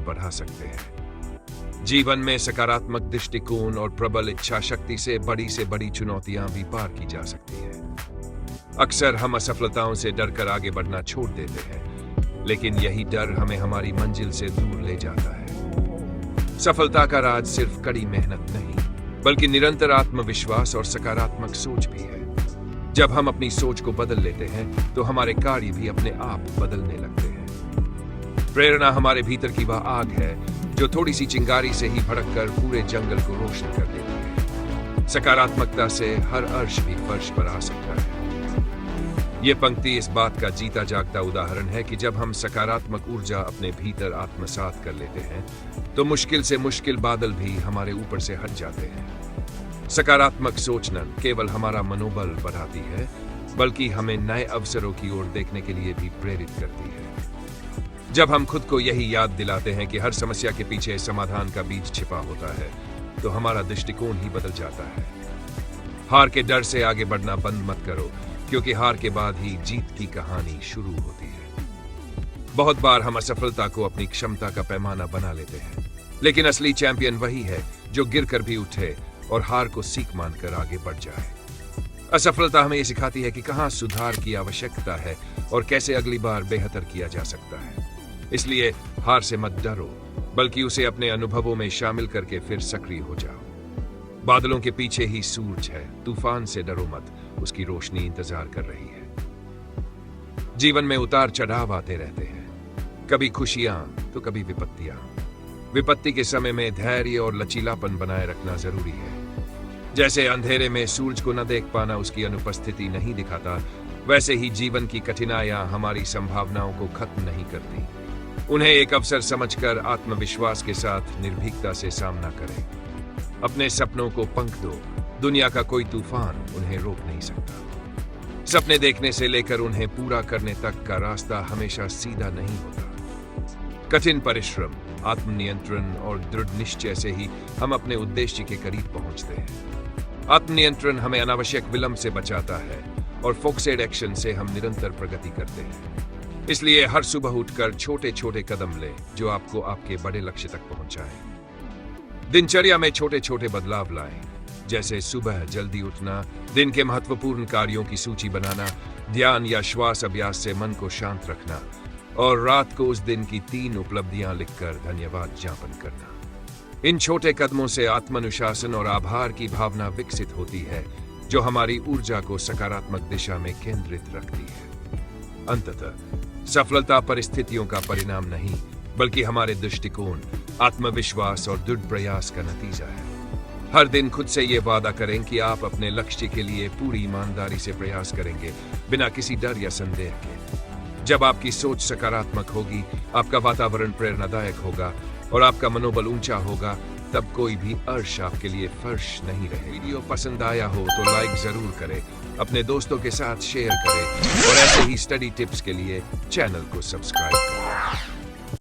बढ़ा सकते हैं। जीवन में सकारात्मक दृष्टिकोण और प्रबल इच्छा शक्ति से बड़ी चुनौतियां भी पार की जा सकती हैं। अक्सर हम असफलताओं से डरकर आगे बढ़ना छोड़ देते हैं, लेकिन यही डर हमें हमारी मंजिल से दूर ले जाता है। सफलता का राज सिर्फ कड़ी मेहनत नहीं, बल्कि निरंतर आत्मविश्वास और सकारात्मक सोच भी है। जब हम अपनी सोच को बदल लेते हैं तो हमारे कार्य भी अपने आप बदलने लगते हैं। प्रेरणा हमारे भीतर की वह आग है जो थोड़ी सी चिंगारी से ही भड़ककर पूरे जंगल को रोशन कर देती है। सकारात्मकता से हर अर्श भी फर्श पर आ सकता है। ये पंक्ति इस बात का जीता जागता उदाहरण है कि जब हम सकारात्मक ऊर्जा अपने भीतर आत्मसात कर लेते हैं तो मुश्किल से मुश्किल बादल भी हमारे ऊपर से हट जाते हैं। सकारात्मक सोच न केवल हमारा मनोबल बढ़ाती है, बल्कि हमें नए अवसरों की ओर देखने के लिए भी प्रेरित करती है। जब हम खुद को यही याद दिलाते हैं कि हर समस्या के पीछे समाधान का बीज छिपा होता है, तो हमारा दृष्टिकोण ही बदल जाता है। हार के डर से आगे बढ़ना बंद मत करो, क्योंकि हार के बाद ही जीत की कहानी शुरू होती है। बहुत बार हम असफलता को अपनी क्षमता का पैमाना बना लेते हैं, लेकिन असली चैंपियन वही है जो गिरकर भी उठे और हार को सीख मानकर आगे बढ़ जाए। असफलता हमें ये सिखाती है कि कहां सुधार की आवश्यकता है और कैसे अगली बार बेहतर किया जा सकता है। इसलिए हार से मत डरो, बल्कि उसे अपने अनुभवों में शामिल करके फिर सक्रिय हो जाओ। बादलों के पीछे ही सूरज है, तूफान से डरो मत, उसकी रोशनी इंतजार कर रही है। जीवन में उतार चढ़ाव आते रहते हैं, कभी खुशियां तो कभी विपत्तियां। विपत्ति के समय में धैर्य और लचीलापन बनाए रखना जरूरी है। जैसे अंधेरे में सूरज को न देख पाना उसकी अनुपस्थिति नहीं दिखाता, वैसे ही जीवन की कठिनाइयां हमारी संभावनाओं को खत्म नहीं करती। उन्हें एक अवसर समझकर आत्मविश्वास के साथ निर्भीकता से सामना करें। अपने सपनों को पंख दो, दुनिया का कोई तूफान उन्हें रोक नहीं सकता। सपने देखने से लेकर उन्हें पूरा करने तक का रास्ता हमेशा सीधा नहीं होता। कठिन परिश्रम, आत्मनियंत्रण और दृढ़ निश्चय से ही हम अपने उद्देश्य के करीब पहुंचते हैं। आत्मनियंत्रण हमें अनावश्यक विलंब से बचाता है और फोकस्ड एक्शन से हम निरंतर प्रगति करते हैं। इसलिए हर सुबह उठकर छोटे छोटे कदम लें जो आपको आपके बड़े लक्ष्य तक पहुंचाएं। दिनचर्या में छोटे छोटे बदलाव लाएं, जैसे सुबह जल्दी उठना, दिन के महत्वपूर्ण कार्यों की सूची बनाना, ध्यान या श्वास अभ्यास से मन को शांत रखना और रात को उस दिन की 3 उपलब्धियां लिखकर धन्यवाद ज्ञापन करना। इन छोटे कदमों से आत्मानुशासन और आभार की भावना विकसित होती है, जो हमारी ऊर्जा को सकारात्मक दिशा में केंद्रित रखती है। अंततः सफलता परिस्थितियों का परिणाम नहीं, बल्कि हमारे दृष्टिकोण, आत्मविश्वास और दृढ़ प्रयास का नतीजा है। हर दिन खुद से ये वादा करें कि आप अपने लक्ष्य के लिए पूरी ईमानदारी से प्रयास करेंगे, बिना किसी डर या संदेह के। जब आपकी सोच सकारात्मक होगी, आपका वातावरण प्रेरणादायक होगा और आपका मनोबल ऊंचा होगा, तब कोई भी अर्श आपके लिए फर्श नहीं रहे। वीडियो पसंद आया हो तो लाइक जरूर करें, अपने दोस्तों के साथ शेयर करें और ऐसे ही स्टडी टिप्स के लिए चैनल को सब्सक्राइब करें।